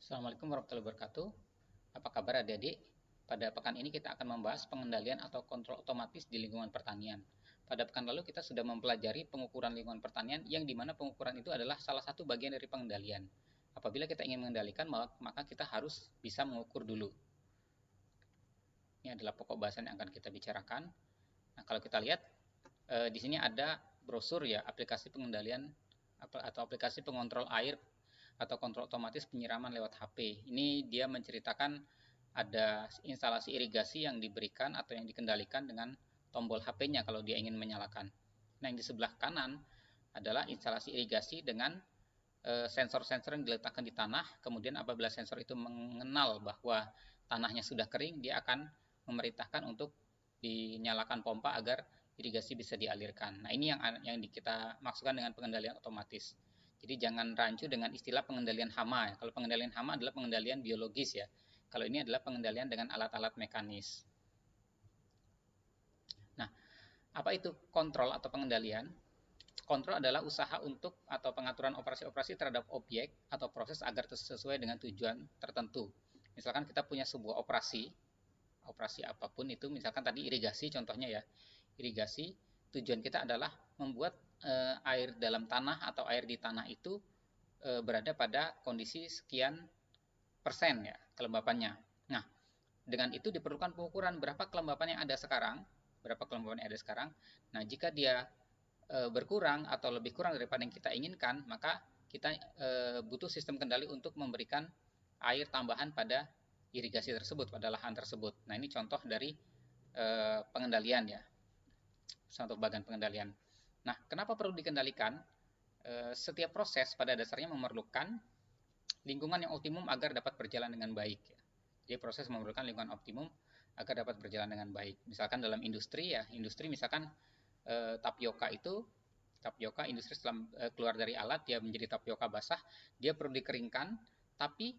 Assalamualaikum warahmatullahi wabarakatuh. Apa kabar adik-adik? Pada pekan ini kita akan membahas pengendalian atau kontrol otomatis di lingkungan pertanian. Pada pekan lalu kita sudah mempelajari pengukuran lingkungan pertanian yang dimana pengukuran itu adalah salah satu bagian dari pengendalian. Apabila kita ingin mengendalikan, maka kita harus bisa mengukur dulu. Ini adalah pokok bahasan yang akan kita bicarakan. Nah, kalau kita lihat di sini ada brosur ya, aplikasi pengendalian atau aplikasi pengontrol air atau kontrol otomatis penyiraman lewat HP. Ini dia menceritakan ada instalasi irigasi yang diberikan atau yang dikendalikan dengan tombol HP-nya kalau dia ingin menyalakan. Nah, yang di sebelah kanan adalah instalasi irigasi dengan sensor-sensor yang diletakkan di tanah. Kemudian apabila sensor itu mengenal bahwa tanahnya sudah kering, dia akan memerintahkan untuk dinyalakan pompa agar irigasi bisa dialirkan. Nah, ini yang kita maksudkan dengan pengendalian otomatis. Jadi jangan rancu dengan istilah pengendalian hama ya. Kalau pengendalian hama adalah pengendalian biologis ya. Kalau ini adalah pengendalian dengan alat-alat mekanis. Nah, apa itu kontrol atau pengendalian? Kontrol adalah usaha untuk atau pengaturan operasi-operasi terhadap objek atau proses agar sesuai dengan tujuan tertentu. Misalkan kita punya sebuah operasi apapun itu, misalkan tadi irigasi contohnya ya. Irigasi, tujuan kita adalah membuat air dalam tanah atau air di tanah itu berada pada kondisi sekian persen ya kelembapannya. Nah, dengan itu diperlukan pengukuran berapa kelembapan yang ada sekarang, Nah, jika dia berkurang atau lebih kurang daripada yang kita inginkan, maka kita butuh sistem kendali untuk memberikan air tambahan pada irigasi tersebut, pada lahan tersebut. Nah, ini contoh dari pengendalian ya, contoh bagian pengendalian. Nah, kenapa perlu dikendalikan? Setiap proses pada dasarnya memerlukan lingkungan yang optimum agar dapat berjalan dengan baik. Jadi proses memerlukan lingkungan optimum agar dapat berjalan dengan baik. Misalkan dalam industri ya, industri misalkan tapioka industri setelah keluar dari alat dia menjadi tapioka basah, dia perlu dikeringkan, tapi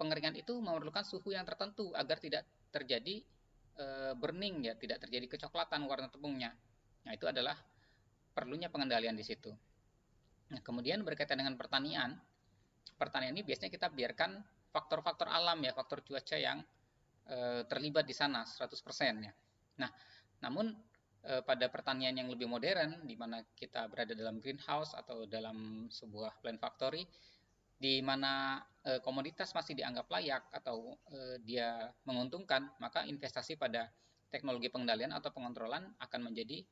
pengeringan itu memerlukan suhu yang tertentu agar tidak terjadi burning ya, tidak terjadi kecoklatan warna tepungnya. Nah, itu adalah perlunya pengendalian di situ. Nah, kemudian berkaitan dengan pertanian ini biasanya kita biarkan faktor-faktor alam ya, faktor cuaca yang terlibat di sana 100% ya. Nah, namun pada pertanian yang lebih modern di mana kita berada dalam greenhouse atau dalam sebuah plant factory di mana komoditas masih dianggap layak atau dia menguntungkan, maka investasi pada teknologi pengendalian atau pengontrolan akan menjadi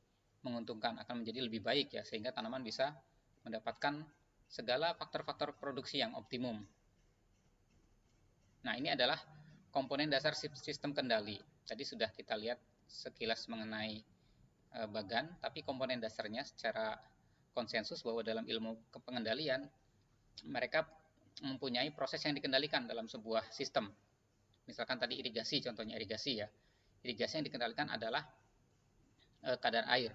menguntungkan, akan menjadi lebih baik ya, sehingga tanaman bisa mendapatkan segala faktor-faktor produksi yang optimum. Nah, ini adalah komponen dasar sistem kendali. Tadi sudah kita lihat sekilas mengenai bagan, tapi komponen dasarnya secara konsensus bahwa dalam ilmu pengendalian mereka mempunyai proses yang dikendalikan dalam sebuah sistem. Misalkan tadi irigasi, contohnya irigasi ya. Irigasi yang dikendalikan adalah kadar air.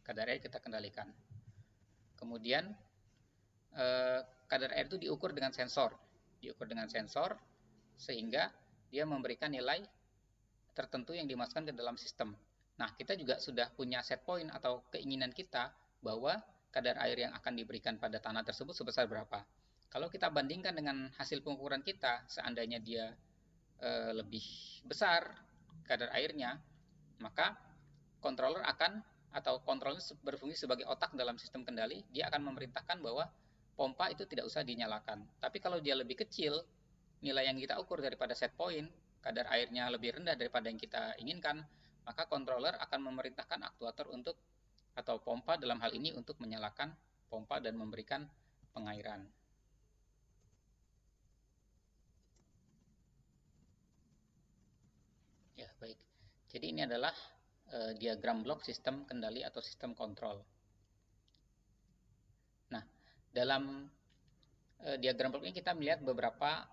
Kadar air kita kendalikan. Kemudian kadar air itu diukur dengan sensor. Sehingga dia memberikan nilai tertentu yang dimasukkan ke dalam sistem. Nah, kita juga sudah punya set point atau keinginan kita bahwa kadar air yang akan diberikan pada tanah tersebut sebesar berapa. Kalau kita bandingkan dengan hasil pengukuran kita, seandainya dia lebih besar kadar airnya, maka controller akan atau controller berfungsi sebagai otak dalam sistem kendali, dia akan memerintahkan bahwa pompa itu tidak usah dinyalakan. Tapi kalau dia lebih kecil, nilai yang kita ukur daripada set point, kadar airnya lebih rendah daripada yang kita inginkan, maka controller akan memerintahkan aktuator untuk atau pompa dalam hal ini untuk menyalakan pompa dan memberikan pengairan. Ya, baik. Jadi ini adalah diagram blok sistem kendali atau sistem kontrol. Nah, dalam diagram blok ini kita melihat beberapa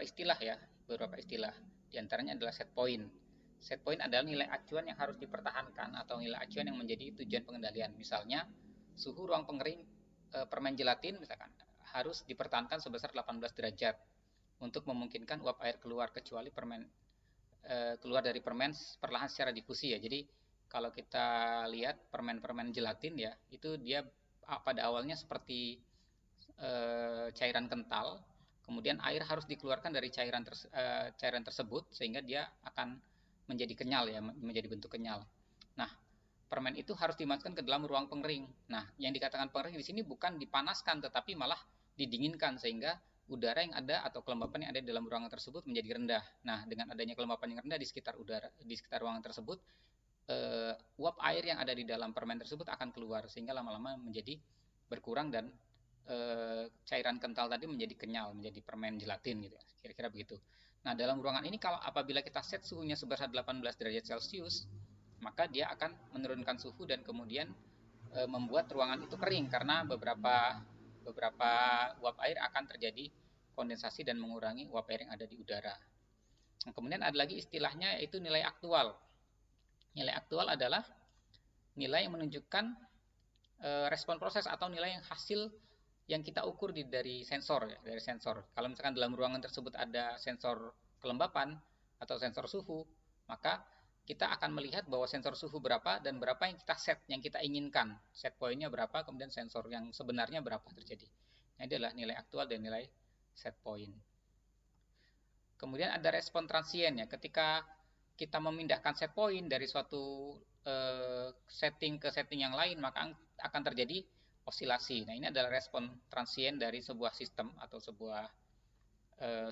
istilah ya, beberapa istilah. Di antaranya adalah set point. Set point adalah nilai acuan yang harus dipertahankan atau nilai acuan yang menjadi tujuan pengendalian. Misalnya, suhu ruang pengering permen gelatin misalkan harus dipertahankan sebesar 18 derajat untuk memungkinkan uap air keluar kecuali keluar dari permen perlahan secara difusi ya. Jadi kalau kita lihat permen-permen gelatin ya, itu dia pada awalnya seperti cairan kental, kemudian air harus dikeluarkan dari cairan tersebut sehingga dia akan menjadi kenyal ya, menjadi bentuk kenyal. Nah, permen itu harus dimasukkan ke dalam ruang pengering. Nah, yang dikatakan pengering di sini bukan dipanaskan tetapi malah didinginkan sehingga udara yang ada atau kelembapan yang ada di dalam ruangan tersebut menjadi rendah. Nah, dengan adanya kelembapan yang rendah di sekitar ruangan tersebut, uap air yang ada di dalam permen tersebut akan keluar sehingga lama-lama menjadi berkurang dan cairan kental tadi menjadi kenyal, menjadi permen gelatin gitu ya. Kira-kira begitu. Nah, dalam ruangan ini apabila kita set suhunya sebesar 18 derajat Celcius, maka dia akan menurunkan suhu dan kemudian membuat ruangan itu kering karena beberapa uap air akan terjadi kondensasi dan mengurangi uap air yang ada di udara. Nah, kemudian ada lagi istilahnya yaitu nilai aktual. Nilai aktual adalah nilai yang menunjukkan respon proses atau nilai yang hasil yang kita ukur dari sensor ya, dari sensor. Kalau misalkan dalam ruangan tersebut ada sensor kelembapan atau sensor suhu, maka kita akan melihat bahwa sensor suhu berapa dan berapa yang kita set, yang kita inginkan. Set pointnya berapa, kemudian sensor yang sebenarnya berapa terjadi. Nah, ini adalah nilai aktual dan nilai set point. Kemudian ada respon transient ya, ketika kita memindahkan set point dari suatu setting ke setting yang lain, maka akan terjadi osilasi. Nah, ini adalah respon transient dari sebuah sistem atau sebuah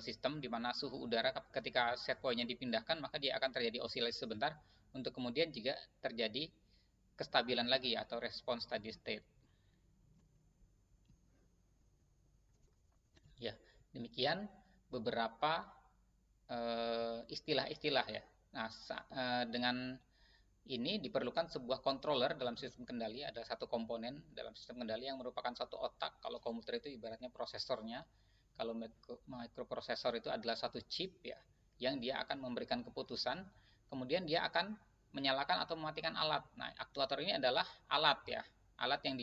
sistem di mana suhu udara ketika set point-nya dipindahkan, maka dia akan terjadi osilasi sebentar untuk kemudian juga terjadi kestabilan lagi atau respon steady state. Ya, demikian beberapa istilah-istilah ya. Nah, dengan ini diperlukan sebuah controller dalam sistem kendali, ada satu komponen dalam sistem kendali yang merupakan satu otak. Kalau komputer itu ibaratnya prosesornya, kalau microprosesor itu adalah satu chip ya, yang dia akan memberikan keputusan, kemudian dia akan menyalakan atau mematikan alat. Nah, aktuator ini adalah alat ya, alat yang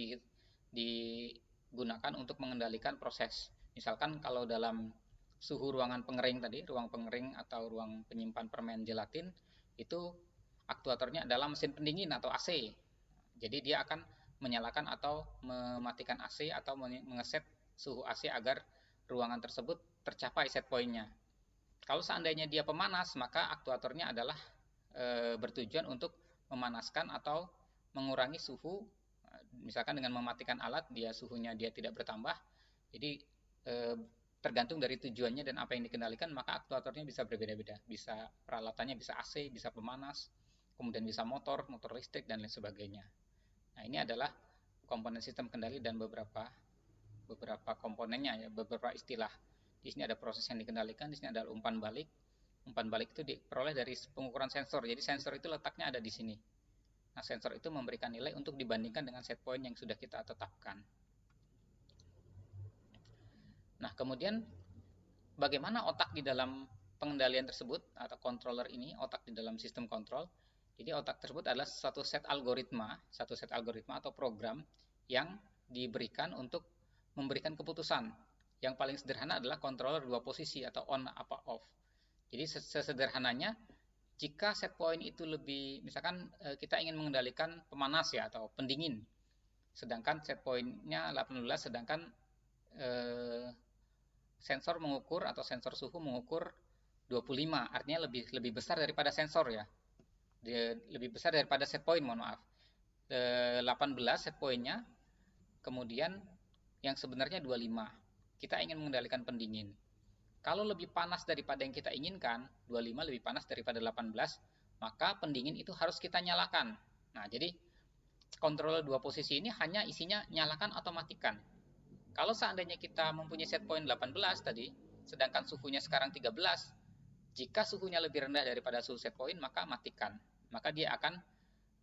digunakan untuk mengendalikan proses. Misalkan kalau dalam suhu ruangan pengering tadi, ruang pengering atau ruang penyimpan permen gelatin, itu aktuatornya adalah mesin pendingin atau AC. Jadi dia akan menyalakan atau mematikan AC atau mengeset suhu AC agar ruangan tersebut tercapai set point-nya. Kalau seandainya dia pemanas, maka aktuatornya adalah bertujuan untuk memanaskan atau mengurangi suhu. Misalkan dengan mematikan alat, suhunya dia tidak bertambah. Jadi tergantung dari tujuannya dan apa yang dikendalikan, maka aktuatornya bisa berbeda-beda. Bisa peralatannya bisa AC, bisa pemanas, kemudian bisa motor listrik dan lain sebagainya. Nah, ini adalah komponen sistem kendali dan beberapa komponennya ya, beberapa istilah. Di sini ada proses yang dikendalikan, di sini ada umpan balik. Umpan balik itu diperoleh dari pengukuran sensor. Jadi sensor itu letaknya ada di sini. Nah, sensor itu memberikan nilai untuk dibandingkan dengan set point yang sudah kita tetapkan. Nah, kemudian bagaimana otak di dalam pengendalian tersebut atau controller ini, otak di dalam sistem kontrol? Jadi otak tersebut adalah satu set algoritma atau program yang diberikan untuk memberikan keputusan. Yang paling sederhana adalah controller dua posisi atau on apa off. Jadi sesederhananya, jika set point itu lebih, misalkan kita ingin mengendalikan pemanas ya atau pendingin, sedangkan set point-nya 18, sedangkan sensor mengukur atau sensor suhu mengukur 25, artinya lebih besar daripada sensor ya. Lebih besar daripada set point, mohon maaf. 18 set point-nya, kemudian yang sebenarnya 25. Kita ingin mengendalikan pendingin. Kalau lebih panas daripada yang kita inginkan, 25 lebih panas daripada 18, maka pendingin itu harus kita nyalakan. Nah, jadi controller dua posisi ini hanya isinya nyalakan atau matikan. Kalau seandainya kita mempunyai set point 18 tadi, sedangkan suhunya sekarang 13, jika suhunya lebih rendah daripada suhu set point, maka matikan. Maka dia akan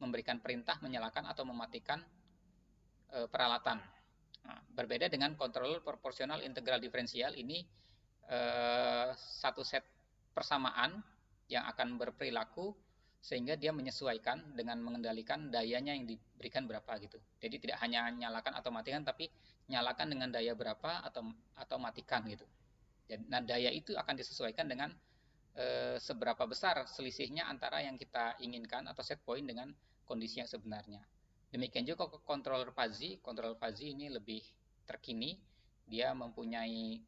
memberikan perintah menyalakan atau mematikan peralatan. Nah, berbeda dengan controller proporsional integral diferensial, ini satu set persamaan yang akan berperilaku sehingga dia menyesuaikan dengan mengendalikan dayanya yang diberikan berapa gitu. Jadi tidak hanya nyalakan atau matikan, tapi nyalakan dengan daya berapa atau matikan gitu. Nah, daya itu akan disesuaikan dengan seberapa besar selisihnya antara yang kita inginkan atau set point dengan kondisi yang sebenarnya. Demikian juga controller fuzzy. Controller fuzzy ini lebih terkini. Dia mempunyai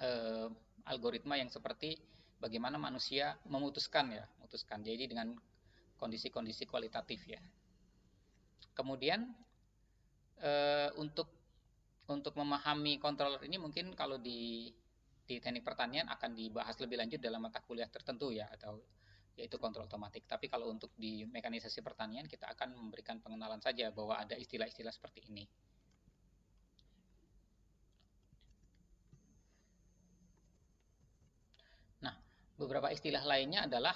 eh, algoritma yang seperti bagaimana manusia memutuskan. Jadi dengan kondisi-kondisi kualitatif ya. Kemudian untuk memahami controller ini mungkin kalau di teknik pertanian akan dibahas lebih lanjut dalam mata kuliah tertentu ya, atau yaitu kontrol otomatik. Tapi kalau untuk di mekanisasi pertanian kita akan memberikan pengenalan saja bahwa ada istilah-istilah seperti ini. Nah, beberapa istilah lainnya adalah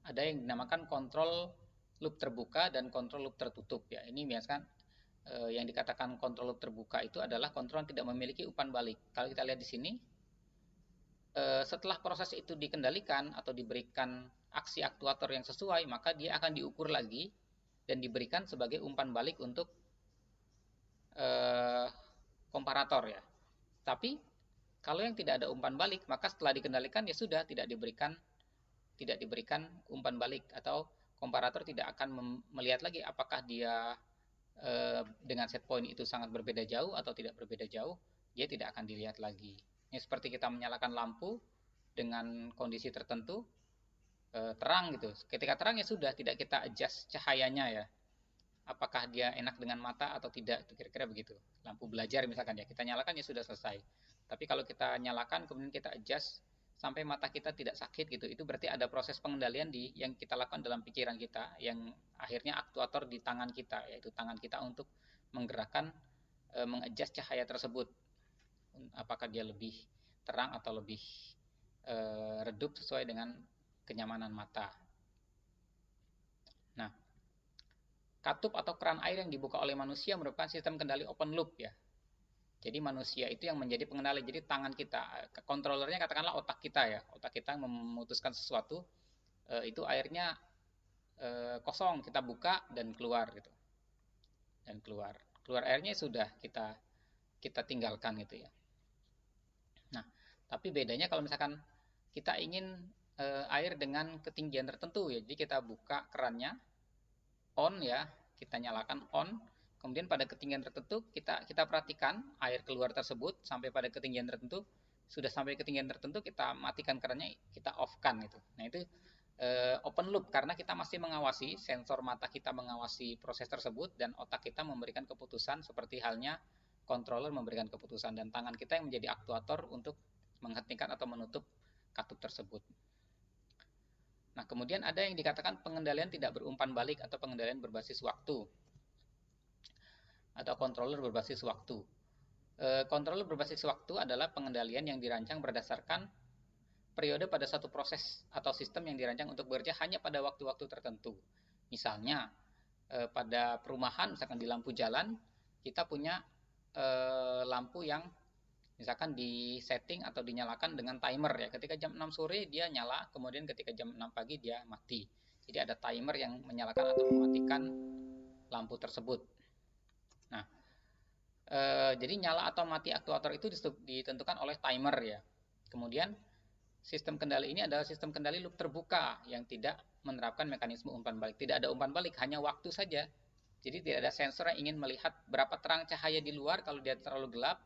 ada yang dinamakan kontrol loop terbuka dan kontrol loop tertutup ya. Ini biasanya yang dikatakan kontrol loop terbuka itu adalah kontrol yang tidak memiliki umpan balik. Kalau kita lihat di sini, setelah proses itu dikendalikan atau diberikan aksi aktuator yang sesuai, maka dia akan diukur lagi dan diberikan sebagai umpan balik untuk eh, komparator ya. Tapi kalau yang tidak ada umpan balik, maka setelah dikendalikan ya sudah tidak diberikan umpan balik, atau komparator tidak akan melihat lagi apakah dia dengan set point itu sangat berbeda jauh atau tidak berbeda jauh, dia tidak akan dilihat lagi. Ini seperti kita menyalakan lampu dengan kondisi tertentu, terang gitu. Ketika terang ya sudah, tidak kita adjust cahayanya ya. Apakah dia enak dengan mata atau tidak, itu kira-kira begitu. Lampu belajar misalkan ya, kita nyalakan ya sudah selesai. Tapi kalau kita nyalakan kemudian kita adjust sampai mata kita tidak sakit gitu, itu berarti ada proses pengendalian yang kita lakukan dalam pikiran kita, yang akhirnya aktuator di tangan kita, yaitu tangan kita untuk menggerakkan, mengadjust cahaya tersebut, apakah dia lebih terang atau lebih redup sesuai dengan kenyamanan mata. Nah, katup atau keran air yang dibuka oleh manusia merupakan sistem kendali open loop ya. Jadi manusia itu yang menjadi pengendali. Jadi tangan kita, kontrolernya katakanlah otak kita ya. Otak kita memutuskan sesuatu, itu airnya kosong, kita buka dan keluar gitu. Dan keluar. Keluar airnya sudah kita kita tinggalkan gitu ya. Nah, tapi bedanya kalau misalkan kita ingin air dengan ketinggian tertentu ya. Jadi kita buka kerannya, on ya, kita nyalakan on, kemudian pada ketinggian tertentu kita perhatikan air keluar tersebut sampai pada ketinggian tertentu, sudah sampai ketinggian tertentu kita matikan kerannya, kita off kan itu. Nah itu open loop karena kita masih mengawasi, sensor mata kita mengawasi proses tersebut dan otak kita memberikan keputusan seperti halnya controller memberikan keputusan, dan tangan kita yang menjadi aktuator untuk menghentikan atau menutup katup tersebut. Nah, kemudian ada yang dikatakan pengendalian tidak berumpan balik atau pengendalian berbasis waktu atau controller berbasis waktu. Controller berbasis waktu adalah pengendalian yang dirancang berdasarkan periode pada satu proses atau sistem yang dirancang untuk bekerja hanya pada waktu-waktu tertentu. Misalnya, pada perumahan, misalkan di lampu jalan, kita punya lampu yang misalkan di setting atau dinyalakan dengan timer ya. Ketika jam 6 sore dia nyala, kemudian ketika jam 6 pagi dia mati. Jadi ada timer yang menyalakan atau mematikan lampu tersebut. Nah, jadi nyala atau mati aktuator itu ditentukan oleh timer ya. Kemudian sistem kendali ini adalah sistem kendali loop terbuka yang tidak menerapkan mekanisme umpan balik. Tidak ada umpan balik, hanya waktu saja. Jadi tidak ada sensor yang ingin melihat berapa terang cahaya di luar. Kalau dia terlalu gelap,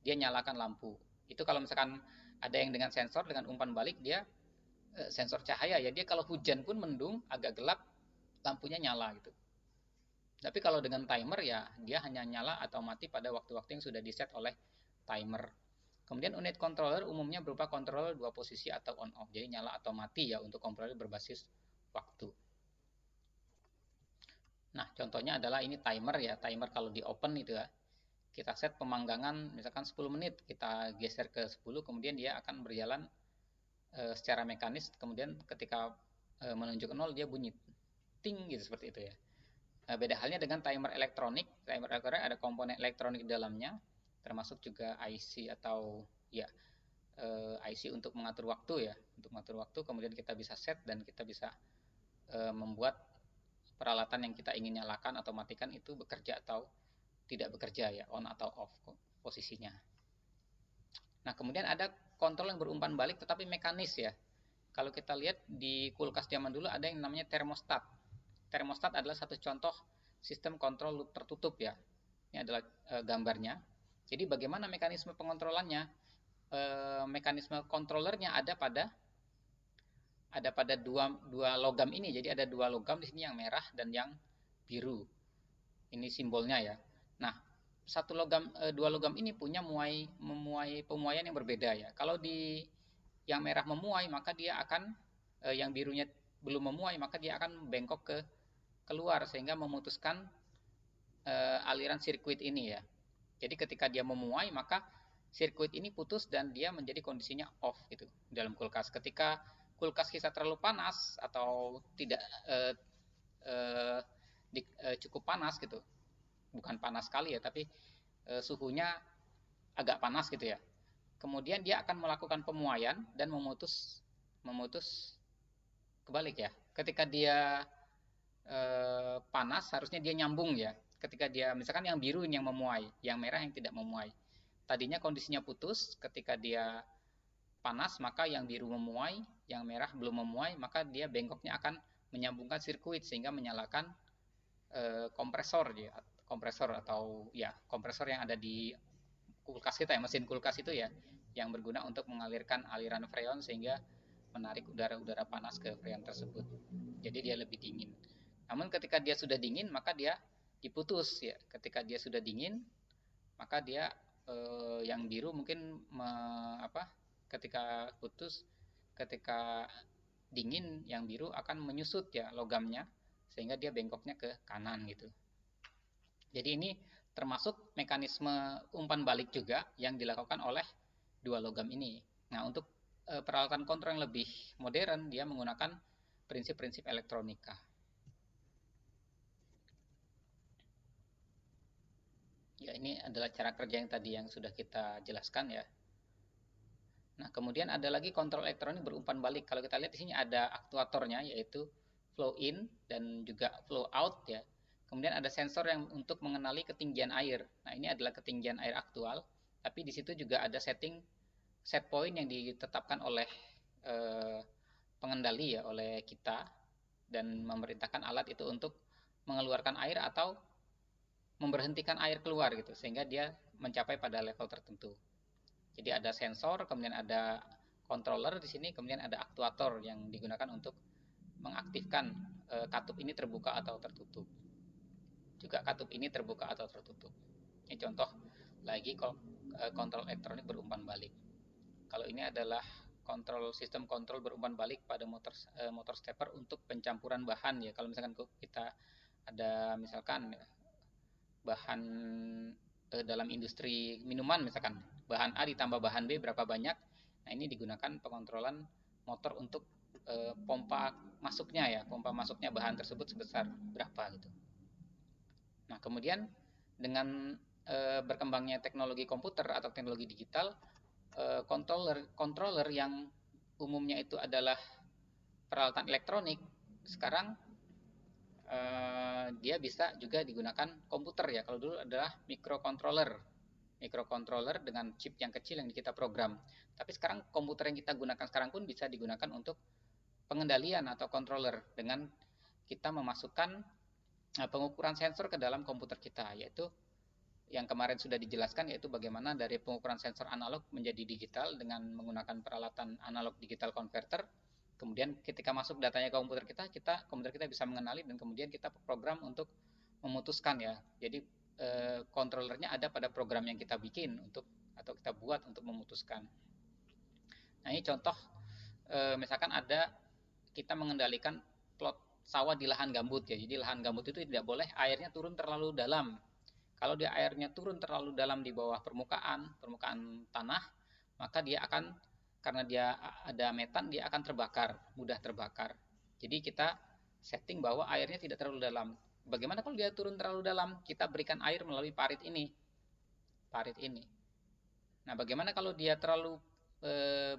dia nyalakan lampu. Itu kalau misalkan ada yang dengan sensor, dengan umpan balik, dia sensor cahaya ya, dia kalau hujan pun mendung, agak gelap, lampunya nyala gitu. Tapi kalau dengan timer ya, dia hanya nyala atau mati pada waktu-waktu yang sudah di-set oleh timer. Kemudian unit controller umumnya berupa controller dua posisi atau on-off. Jadi nyala atau mati ya untuk controller berbasis waktu. Nah, contohnya adalah ini timer ya. Timer kalau di open itu ya, kita set pemanggangan misalkan 10 menit, kita geser ke 10, kemudian dia akan berjalan secara mekanis, kemudian ketika menunjuk ke 0 dia bunyi ting gitu, seperti itu ya. Beda halnya dengan timer elektronik. Timer elektronik ada komponen elektronik di dalamnya, termasuk juga IC atau ya IC untuk mengatur waktu ya, untuk mengatur waktu. Kemudian kita bisa set dan kita bisa membuat peralatan yang kita ingin nyalakan atau matikan itu bekerja atau tidak bekerja ya, on atau off posisinya. Nah, kemudian ada kontrol yang berumpan balik tetapi mekanis ya. Kalau kita lihat di kulkas zaman dulu ada yang namanya termostat. Termostat adalah satu contoh sistem kontrol loop tertutup ya. Ini adalah gambarnya. Jadi bagaimana mekanisme pengontrolannya? mekanisme kontrolernya ada pada dua logam ini. Jadi ada dua logam di sini, yang merah dan yang biru. Ini simbolnya ya. Nah, dua logam ini punya memuai pemuaian yang berbeda ya. Kalau di yang merah memuai, maka dia akan yang birunya belum memuai, maka dia akan bengkok ke keluar sehingga memutuskan aliran sirkuit ini ya. Jadi ketika dia memuai, maka sirkuit ini putus dan dia menjadi kondisinya off gitu dalam kulkas. Ketika kulkas kita terlalu panas atau tidak eh, eh, cukup panas gitu, bukan panas sekali ya, tapi suhunya agak panas gitu ya. Kemudian dia akan melakukan pemuaian dan memutus kebalik ya. Ketika dia panas, harusnya dia nyambung ya. Ketika dia misalkan yang biru yang memuai, yang merah yang tidak memuai. Tadinya kondisinya putus, ketika dia panas maka yang biru memuai, yang merah belum memuai, maka dia bengkoknya akan menyambungkan sirkuit sehingga menyalakan kompresor ya, kompresor atau ya kompresor yang ada di kulkas kita ya, mesin kulkas itu ya, yang berguna untuk mengalirkan aliran freon sehingga menarik udara-udara panas ke freon tersebut. Jadi dia lebih dingin. Namun ketika dia sudah dingin maka dia diputus ya. Ketika dia sudah dingin maka dia yang biru mungkin ketika putus, ketika dingin yang biru akan menyusut ya logamnya sehingga dia bengkoknya ke kanan gitu. Jadi ini termasuk mekanisme umpan balik juga yang dilakukan oleh dua logam ini. Nah, untuk peralatan kontrol yang lebih modern, dia menggunakan prinsip-prinsip elektronika. Ya, ini adalah cara kerja yang tadi yang sudah kita jelaskan ya. Nah, kemudian ada lagi kontrol elektronik berumpan balik. Kalau kita lihat di sini ada aktuatornya, yaitu flow in dan juga flow out ya. Kemudian ada sensor yang untuk mengenali ketinggian air. Nah, ini adalah ketinggian air aktual, tapi di situ juga ada set point yang ditetapkan oleh eh, pengendali ya, oleh kita, dan memerintahkan alat itu untuk mengeluarkan air atau memberhentikan air keluar gitu, sehingga dia mencapai pada level tertentu. Jadi ada sensor, kemudian ada controller di sini, kemudian ada aktuator yang digunakan untuk mengaktifkan katup ini terbuka atau tertutup. Juga katup ini terbuka atau tertutup. Ini contoh lagi kontrol elektronik berumpan balik. Kalau ini adalah sistem kontrol berumpan balik pada motor stepper untuk pencampuran bahan ya. Kalau misalkan kita ada misalkan bahan dalam industri minuman, misalkan bahan A ditambah bahan B berapa banyak. Nah, ini digunakan pengontrolan motor untuk pompa masuknya ya, pompa masuknya bahan tersebut sebesar berapa gitu. Nah, kemudian dengan berkembangnya teknologi komputer atau teknologi digital, controller yang umumnya itu adalah peralatan elektronik, sekarang dia bisa juga digunakan komputer ya. Kalau dulu adalah microcontroller dengan chip yang kecil yang kita program. Tapi sekarang komputer yang kita gunakan sekarang pun bisa digunakan untuk pengendalian atau controller dengan kita memasukkan pengukuran sensor ke dalam komputer kita, yaitu yang kemarin sudah dijelaskan, yaitu bagaimana dari pengukuran sensor analog menjadi digital dengan menggunakan peralatan analog digital converter. Kemudian ketika masuk datanya ke komputer kita bisa mengenali dan kemudian kita program untuk memutuskan ya. Jadi kontrolernya ada pada program yang kita bikin atau kita buat untuk memutuskan. Nah, ini contoh misalkan kita mengendalikan plot sawah di lahan gambut ya. Jadi lahan gambut itu tidak boleh airnya turun terlalu dalam. Kalau dia airnya turun terlalu dalam di bawah permukaan tanah, maka dia akan, karena dia ada metan, dia akan mudah terbakar. Jadi kita setting bahwa airnya tidak terlalu dalam. Bagaimana kalau dia turun terlalu dalam? Kita berikan air melalui parit ini. Nah, bagaimana kalau dia terlalu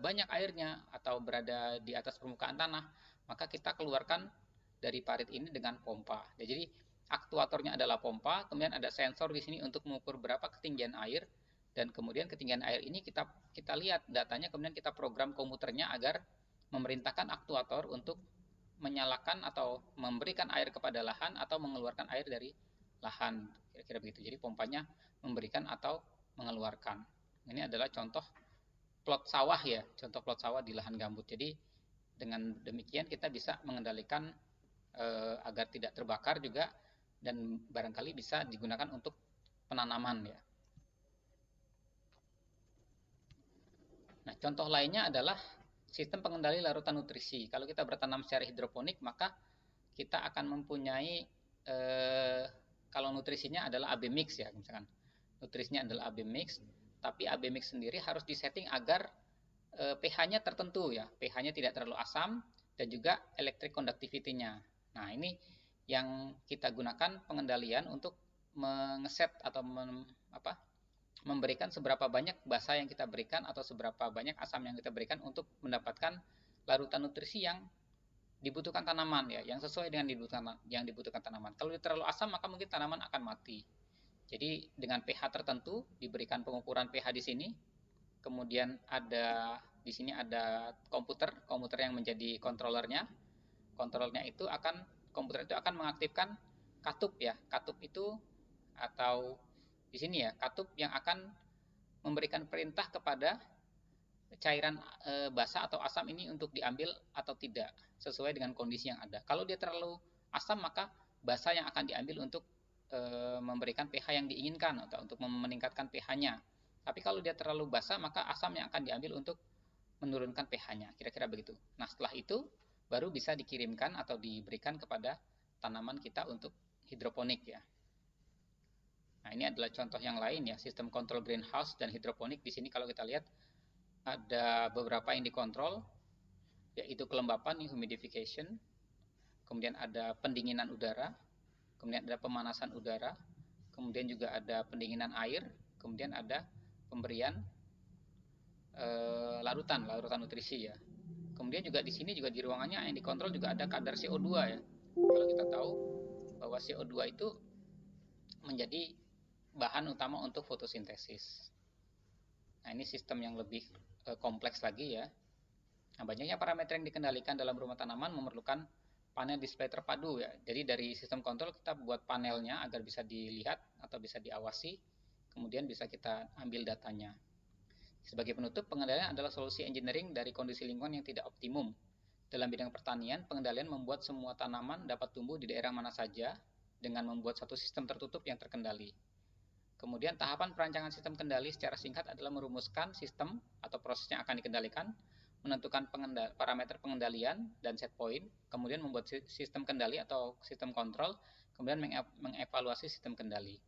banyak airnya atau berada di atas permukaan tanah? Maka kita keluarkan dari parit ini dengan pompa. Jadi aktuatornya adalah pompa, kemudian ada sensor di sini untuk mengukur berapa ketinggian air, dan kemudian ketinggian air ini kita lihat datanya, kemudian kita program komputernya agar memerintahkan aktuator untuk menyalakan atau memberikan air kepada lahan atau mengeluarkan air dari lahan, kira-kira begitu. Jadi pompanya memberikan atau mengeluarkan. Ini adalah contoh plot sawah ya, contoh plot sawah di lahan gambut. Jadi dengan demikian kita bisa mengendalikan agar tidak terbakar juga, dan barangkali bisa digunakan untuk penanaman ya. Nah, contoh lainnya adalah sistem pengendali larutan nutrisi. Kalau kita bertanam secara hidroponik, maka kita akan mempunyai kalau nutrisinya adalah AB mix ya, misalkan nutrisinya adalah AB mix, tapi AB mix sendiri harus disetting agar pH-nya tertentu ya, pH-nya tidak terlalu asam dan juga electric conductivity-nya. Nah, ini yang kita gunakan pengendalian untuk mengeset atau memberikan seberapa banyak basa yang kita berikan atau seberapa banyak asam yang kita berikan untuk mendapatkan larutan nutrisi yang dibutuhkan tanaman ya, yang sesuai dengan dibutuhkan tanaman. Kalau terlalu asam maka mungkin tanaman akan mati. Jadi dengan pH tertentu diberikan pengukuran pH di sini. Kemudian di sini ada komputer yang menjadi kontrolernya. Komputer itu akan mengaktifkan katup ya. Katup itu atau di sini ya, katup yang akan memberikan perintah kepada cairan basa atau asam ini untuk diambil atau tidak sesuai dengan kondisi yang ada. Kalau dia terlalu asam maka basa yang akan diambil untuk memberikan pH yang diinginkan atau untuk meningkatkan pH-nya. Tapi kalau dia terlalu basa maka asam yang akan diambil untuk menurunkan pH-nya. Kira-kira begitu. Nah, setelah itu baru bisa dikirimkan atau diberikan kepada tanaman kita untuk hidroponik ya. Nah, ini adalah contoh yang lain ya, sistem kontrol greenhouse dan hidroponik. Di sini kalau kita lihat ada beberapa yang dikontrol, yaitu kelembapan, humidification, kemudian ada pendinginan udara, kemudian ada pemanasan udara, kemudian juga ada pendinginan air, kemudian ada pemberian larutan nutrisi ya. Kemudian juga di sini juga di ruangannya yang dikontrol juga ada kadar CO2 ya. Kalau kita tahu bahwa CO2 itu menjadi bahan utama untuk fotosintesis. Nah, ini sistem yang lebih kompleks lagi ya. Nah, banyaknya parameter yang dikendalikan dalam rumah tanaman memerlukan panel display terpadu ya. Jadi dari sistem kontrol kita buat panelnya agar bisa dilihat atau bisa diawasi, kemudian bisa kita ambil datanya. Sebagai penutup, pengendalian adalah solusi engineering dari kondisi lingkungan yang tidak optimum. Dalam bidang pertanian, pengendalian membuat semua tanaman dapat tumbuh di daerah mana saja dengan membuat satu sistem tertutup yang terkendali. Kemudian tahapan perancangan sistem kendali secara singkat adalah merumuskan sistem atau proses yang akan dikendalikan, menentukan parameter pengendalian dan set point, kemudian membuat sistem kendali atau sistem kontrol, kemudian mengevaluasi sistem kendali.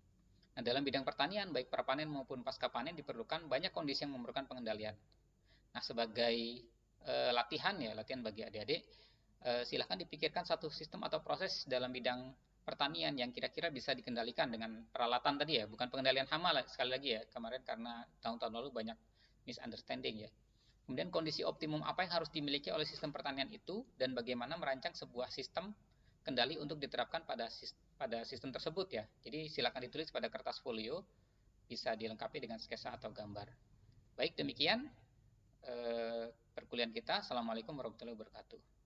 Nah, dalam bidang pertanian, baik prapanen maupun pasca panen diperlukan banyak kondisi yang memerlukan pengendalian. Nah, sebagai latihan bagi adik-adik, silahkan dipikirkan satu sistem atau proses dalam bidang pertanian yang kira-kira bisa dikendalikan dengan peralatan tadi ya, bukan pengendalian hama sekali lagi ya, kemarin karena tahun-tahun lalu banyak misunderstanding ya. Kemudian kondisi optimum apa yang harus dimiliki oleh sistem pertanian itu dan bagaimana merancang sebuah sistem kendali untuk diterapkan pada sistem tersebut ya. Jadi silakan ditulis pada kertas folio, bisa dilengkapi dengan sketsa atau gambar. Baik, demikian perkuliahan kita. Assalamualaikum warahmatullahi wabarakatuh.